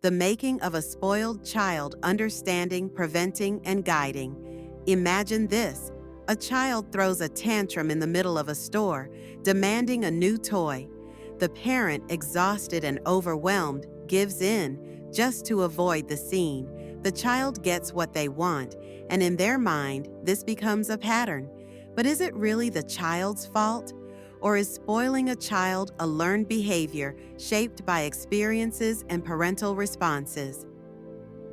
The making of a spoiled child: understanding, preventing, and guiding. Imagine this. A child throws a tantrum in the middle of a store, demanding a new toy. The parent, exhausted and overwhelmed, gives in just to avoid the scene. The child gets what they want, and in their mind, this becomes a pattern. But is it really the child's fault? Or is spoiling a child a learned behavior shaped by experiences and parental responses?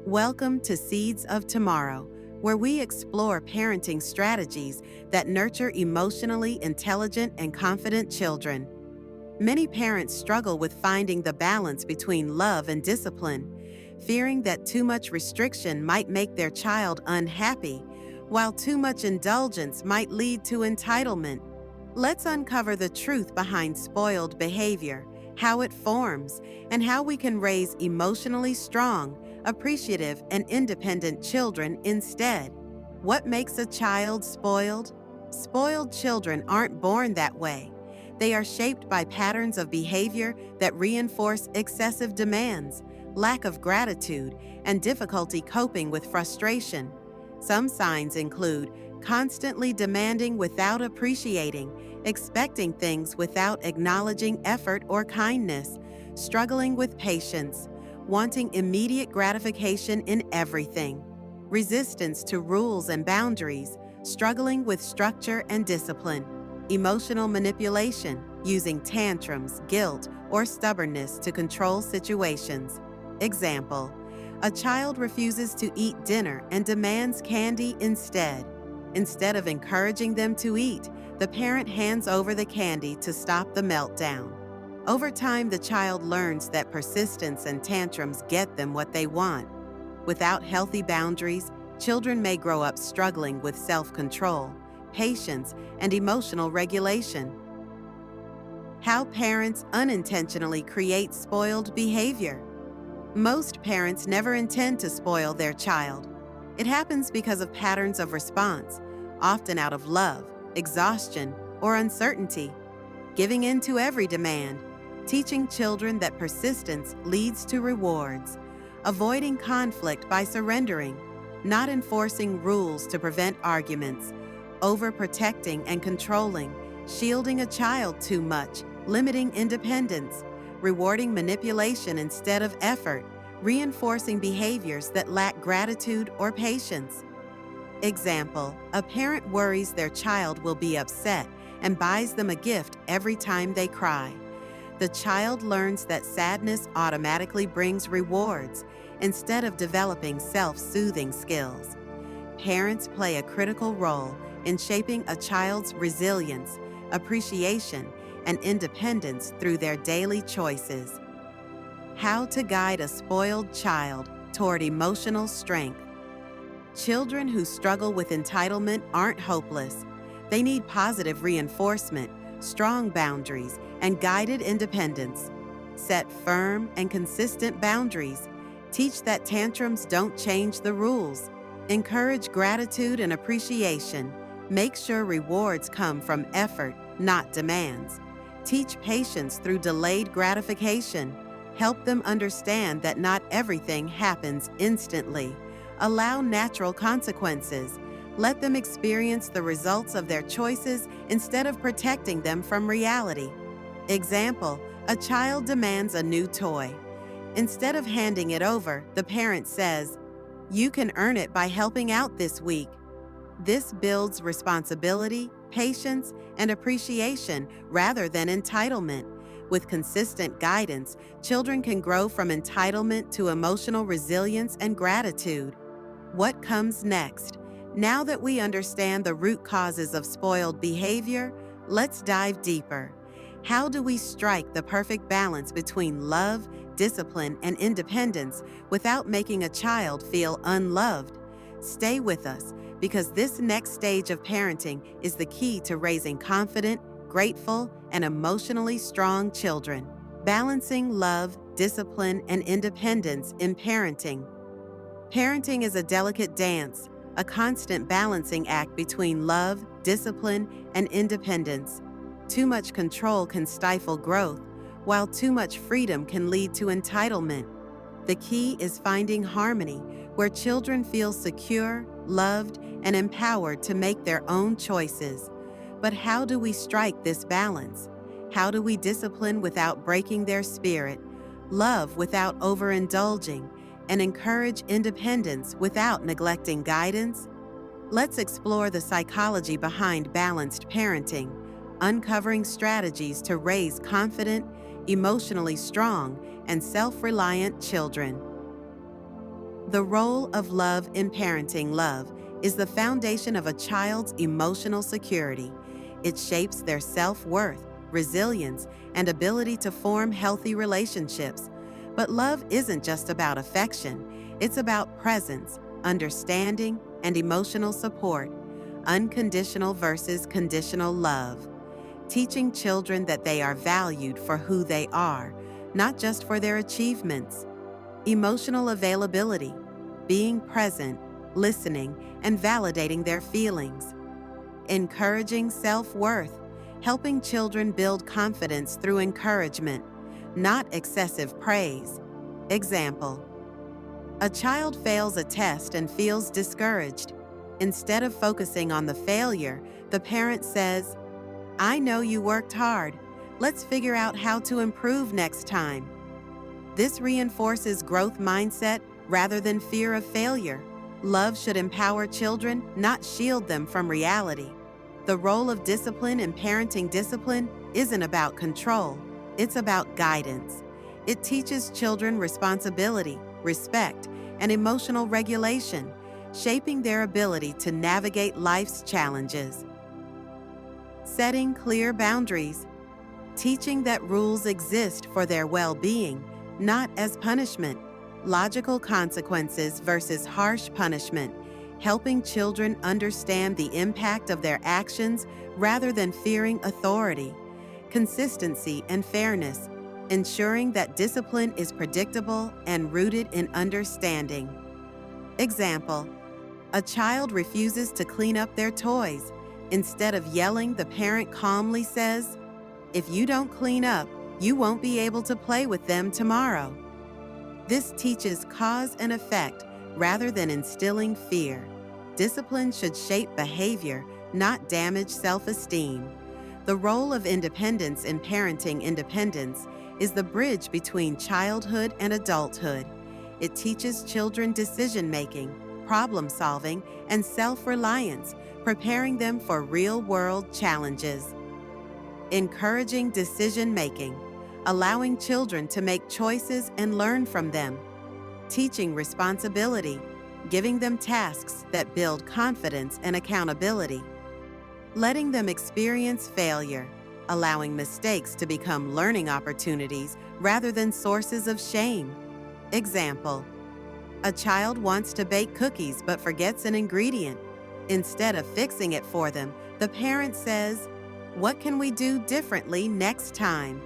Welcome to Seeds of Tomorrow, where we explore parenting strategies that nurture emotionally intelligent and confident children. Many parents struggle with finding the balance between love and discipline, fearing that too much restriction might make their child unhappy, while too much indulgence might lead to entitlement. Let's uncover the truth behind spoiled behavior, how it forms, and how we can raise emotionally strong, appreciative, and independent children instead. What makes a child spoiled? Spoiled children aren't born that way. They are shaped by patterns of behavior that reinforce excessive demands, lack of gratitude, and difficulty coping with frustration. Some signs include constantly demanding without appreciating, expecting things without acknowledging effort or kindness, struggling with patience, wanting immediate gratification in everything, resistance to rules and boundaries, struggling with structure and discipline, emotional manipulation, using tantrums, guilt, or stubbornness to control situations. Example: a child refuses to eat dinner and demands candy instead. Instead of encouraging them to eat, the parent hands over the candy to stop the meltdown. Over time, the child learns that persistence and tantrums get them what they want. Without healthy boundaries, children may grow up struggling with self-control, patience, and emotional regulation. How parents unintentionally create spoiled behavior. Most parents never intend to spoil their child. It happens because of patterns of response, often out of love, exhaustion, or uncertainty. Giving in to every demand, teaching children that persistence leads to rewards, avoiding conflict by surrendering, not enforcing rules to prevent arguments, overprotecting and controlling, shielding a child too much, limiting independence, rewarding manipulation instead of effort, reinforcing behaviors that lack gratitude or patience. Example: a parent worries their child will be upset and buys them a gift every time they cry. The child learns that sadness automatically brings rewards instead of developing self-soothing skills. Parents play a critical role in shaping a child's resilience, appreciation, and independence through their daily choices. How to guide a spoiled child toward emotional strength. Children who struggle with entitlement aren't hopeless. They need positive reinforcement, strong boundaries, and guided independence. Set firm and consistent boundaries. Teach that tantrums don't change the rules. Encourage gratitude and appreciation. Make sure rewards come from effort, not demands. Teach patience through delayed gratification. Help them understand that not everything happens instantly. Allow natural consequences. Let them experience the results of their choices instead of protecting them from reality. Example: a child demands a new toy. Instead of handing it over, the parent says, "You can earn it by helping out this week." This builds responsibility, patience, and appreciation rather than entitlement. With consistent guidance, children can grow from entitlement to emotional resilience and gratitude. What comes next? Now that we understand the root causes of spoiled behavior, let's dive deeper. How do we strike the perfect balance between love, discipline, and independence without making a child feel unloved? Stay with us, because this next stage of parenting is the key to raising confident, grateful, and emotionally strong children. Balancing love, discipline, and independence in parenting. Parenting is a delicate dance, a constant balancing act between love, discipline, and independence. Too much control can stifle growth, while too much freedom can lead to entitlement. The key is finding harmony where children feel secure, loved, and empowered to make their own choices. But how do we strike this balance? How do we discipline without breaking their spirit, love without overindulging, and encourage independence without neglecting guidance? Let's explore the psychology behind balanced parenting, uncovering strategies to raise confident, emotionally strong, and self-reliant children. The role of love in parenting. Love is the foundation of a child's emotional security. It shapes their self-worth, resilience, and ability to form healthy relationships. But love isn't just about affection. It's about presence, understanding, and emotional support. Unconditional versus conditional love. Teaching children that they are valued for who they are, not just for their achievements. Emotional availability, being present, listening, and validating their feelings. Encouraging self-worth, helping children build confidence through encouragement, not excessive praise. Example: a child fails a test and feels discouraged. Instead of focusing on the failure, the parent says, "I know you worked hard. Let's figure out how to improve next time." This reinforces growth mindset rather than fear of failure. Love should empower children, not shield them from reality. The role of discipline in parenting. Discipline isn't about control, it's about guidance. It teaches children responsibility, respect, and emotional regulation, shaping their ability to navigate life's challenges. Setting clear boundaries, teaching that rules exist for their well-being, not as punishment. Logical consequences versus harsh punishment, helping children understand the impact of their actions rather than fearing authority. Consistency and fairness, ensuring that discipline is predictable and rooted in understanding. Example: a child refuses to clean up their toys. Instead of yelling, the parent calmly says, "If you don't clean up, you won't be able to play with them tomorrow." This teaches cause and effect rather than instilling fear. Discipline should shape behavior, not damage self-esteem. The role of independence in parenting. Independence is the bridge between childhood and adulthood. It teaches children decision-making, problem-solving, and self-reliance, preparing them for real-world challenges. Encouraging decision-making, allowing children to make choices and learn from them. Teaching responsibility, giving them tasks that build confidence and accountability. Letting them experience failure, allowing mistakes to become learning opportunities rather than sources of shame. Example: a child wants to bake cookies but forgets an ingredient. Instead of fixing it for them, the parent says, "What can we do differently next time?"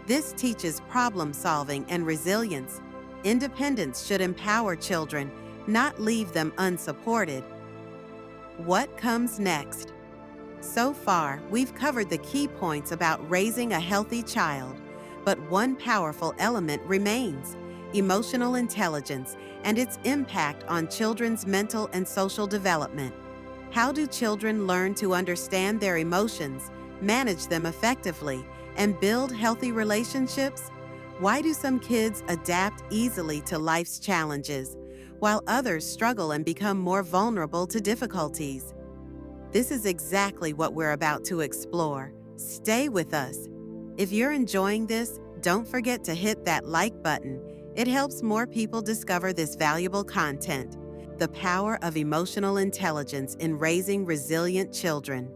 This teaches problem-solving and resilience. Independence should empower children, not leave them unsupported. What comes next? So far, we've covered the key points about raising a healthy child, but one powerful element remains: emotional intelligence and its impact on children's mental and social development. How do children learn to understand their emotions, manage them effectively, and build healthy relationships? Why do some kids adapt easily to life's challenges, while others struggle and become more vulnerable to difficulties? This is exactly what we're about to explore. Stay with us. If you're enjoying this, don't forget to hit that like button. It helps more people discover this valuable content. The power of emotional intelligence in raising resilient children.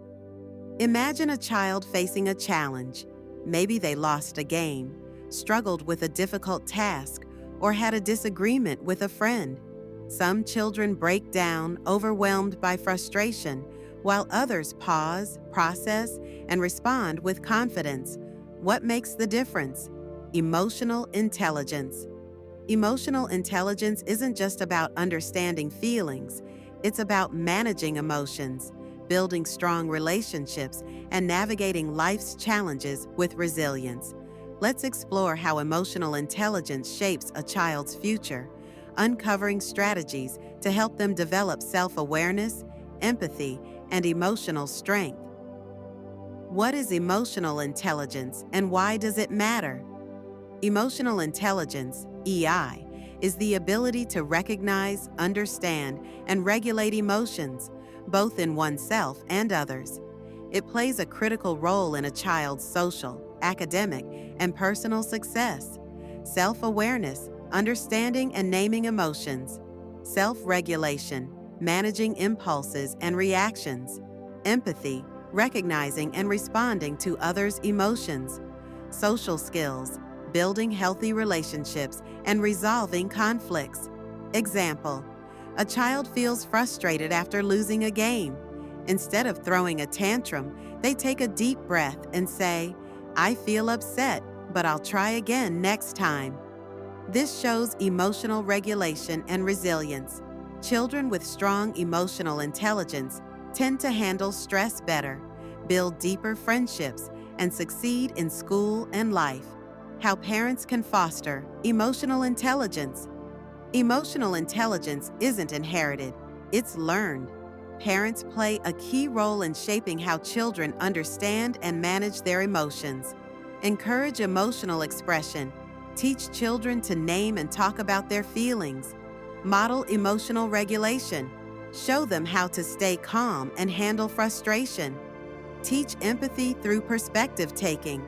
Imagine a child facing a challenge. Maybe they lost a game, struggled with a difficult task, or had a disagreement with a friend. Some children break down, overwhelmed by frustration, while others pause, process, and respond with confidence. What makes the difference? Emotional intelligence. Emotional intelligence isn't just about understanding feelings. It's about managing emotions, building strong relationships, and navigating life's challenges with resilience. Let's explore how emotional intelligence shapes a child's future, uncovering strategies to help them develop self-awareness, empathy, and emotional strength. What is emotional intelligence and why does it matter? Emotional intelligence, EI, is the ability to recognize, understand, and regulate emotions, both in oneself and others. It plays a critical role in a child's social, academic, and personal success. Self-awareness, understanding and naming emotions. Self-regulation, managing impulses and reactions. Empathy, recognizing and responding to others' emotions. Social skills, building healthy relationships and resolving conflicts. Example: a child feels frustrated after losing a game. Instead of throwing a tantrum, they take a deep breath and say, "I feel upset, but I'll try again next time." This shows emotional regulation and resilience. Children with strong emotional intelligence tend to handle stress better, build deeper friendships, and succeed in school and life. How parents can foster emotional intelligence. Emotional intelligence isn't inherited, it's learned. Parents play a key role in shaping how children understand and manage their emotions. Encourage emotional expression. Teach children to name and talk about their feelings. Model emotional regulation. Show them how to stay calm and handle frustration. Teach empathy through perspective taking.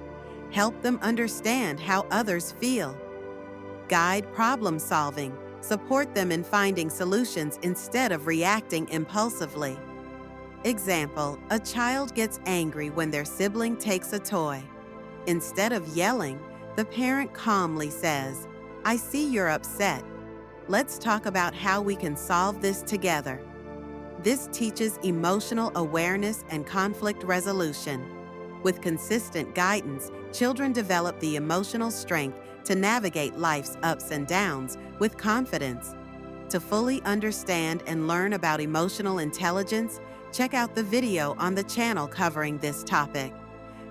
Help them understand how others feel. Guide problem solving. Support them in finding solutions instead of reacting impulsively. Example: a child gets angry when their sibling takes a toy. Instead of yelling, the parent calmly says, "I see you're upset. Let's talk about how we can solve this together." This teaches emotional awareness and conflict resolution. With consistent guidance, children develop the emotional strength to navigate life's ups and downs with confidence. To fully understand and learn about emotional intelligence, check out the video on the channel covering this topic.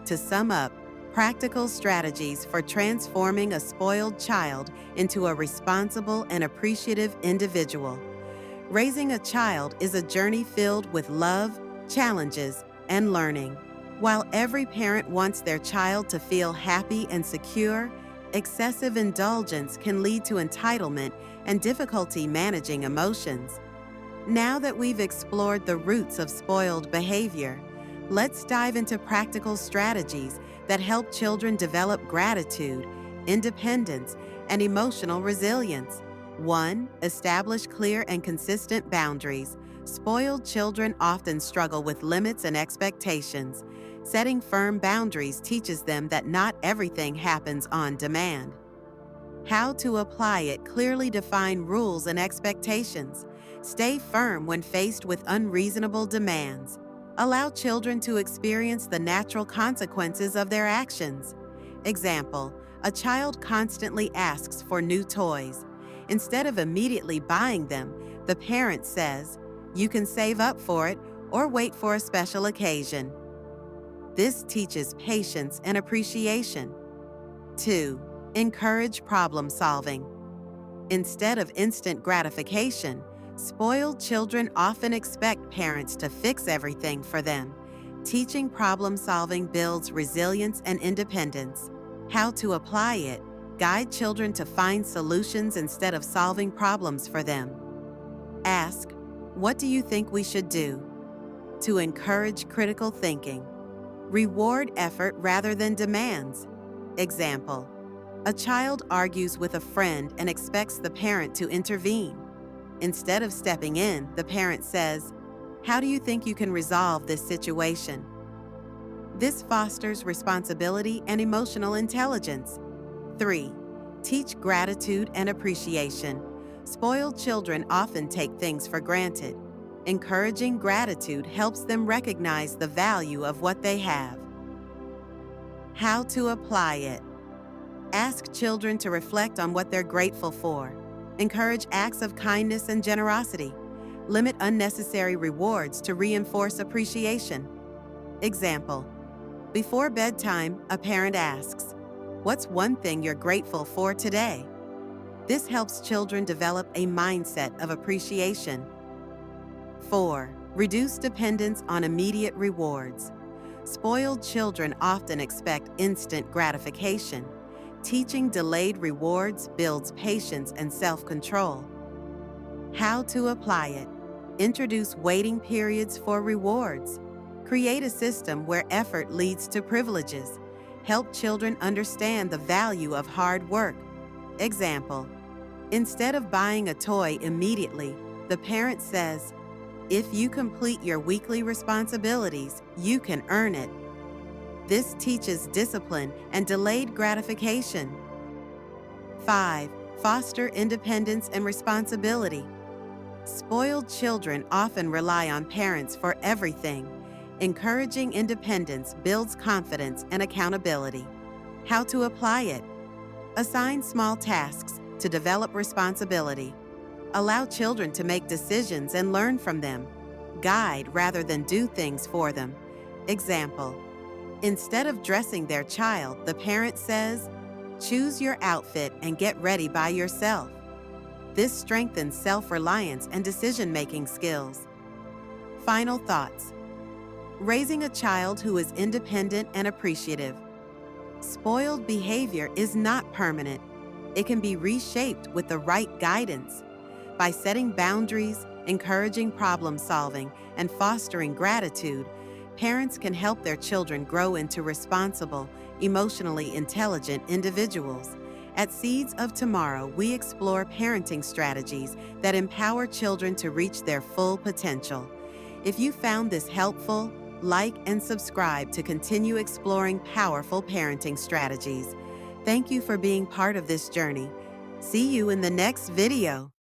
To sum up, practical strategies for transforming a spoiled child into a responsible and appreciative individual. Raising a child is a journey filled with love, challenges, and learning. While every parent wants their child to feel happy and secure, excessive indulgence can lead to entitlement and difficulty managing emotions. Now that we've explored the roots of spoiled behavior, let's dive into practical strategies that help children develop gratitude, independence, and emotional resilience. 1. Establish clear and consistent boundaries. Spoiled children often struggle with limits and expectations. Setting firm boundaries teaches them that not everything happens on demand. How to apply it: clearly define rules and expectations. Stay firm when faced with unreasonable demands. Allow children to experience the natural consequences of their actions. Example: a child constantly asks for new toys. Instead of immediately buying them, the parent says, "You can save up for it or wait for a special occasion." This teaches patience and appreciation. 2. Encourage problem solving. Instead of instant gratification, spoiled children often expect parents to fix everything for them. Teaching problem solving builds resilience and independence. How to apply it: guide children to find solutions instead of solving problems for them. Ask, "What do you think we should do?" to encourage critical thinking. Reward effort rather than demands. Example: a child argues with a friend and expects the parent to intervene. Instead of stepping in, the parent says, "How do you think you can resolve this situation?" This fosters responsibility and emotional intelligence. 3. Teach gratitude and appreciation. Spoiled children often take things for granted. Encouraging gratitude helps them recognize the value of what they have. How to apply it: ask children to reflect on what they're grateful for. Encourage acts of kindness and generosity. Limit unnecessary rewards to reinforce appreciation. Example: before bedtime, a parent asks, What's one thing you're grateful for today? This helps children develop a mindset of appreciation. 4. Reduce dependence on immediate rewards. Spoiled children often expect instant gratification. Teaching delayed rewards builds patience and self-control. How to apply it. Introduce waiting periods for rewards. Create a system where effort leads to privileges. Help children understand the value of hard work. Example: instead of buying a toy immediately, the parent says, "If you complete your weekly responsibilities, you can earn it." This teaches discipline and delayed gratification. 5. Foster independence and responsibility. Spoiled children often rely on parents for everything. Encouraging independence builds confidence and accountability. How to apply it. Assign small tasks to develop responsibility. Allow children to make decisions and learn from them. Guide rather than do things for them. Example: instead of dressing their child, the parent says, "Choose your outfit and get ready by yourself." This strengthens self-reliance and decision-making skills. Final thoughts. Raising a child who is independent and appreciative. Spoiled behavior is not permanent. It can be reshaped with the right guidance. By setting boundaries, encouraging problem solving, and fostering gratitude, parents can help their children grow into responsible, emotionally intelligent individuals. At Seeds of Tomorrow, we explore parenting strategies that empower children to reach their full potential. If you found this helpful, like and subscribe to continue exploring powerful parenting strategies. Thank you for being part of this journey. See you in the next video.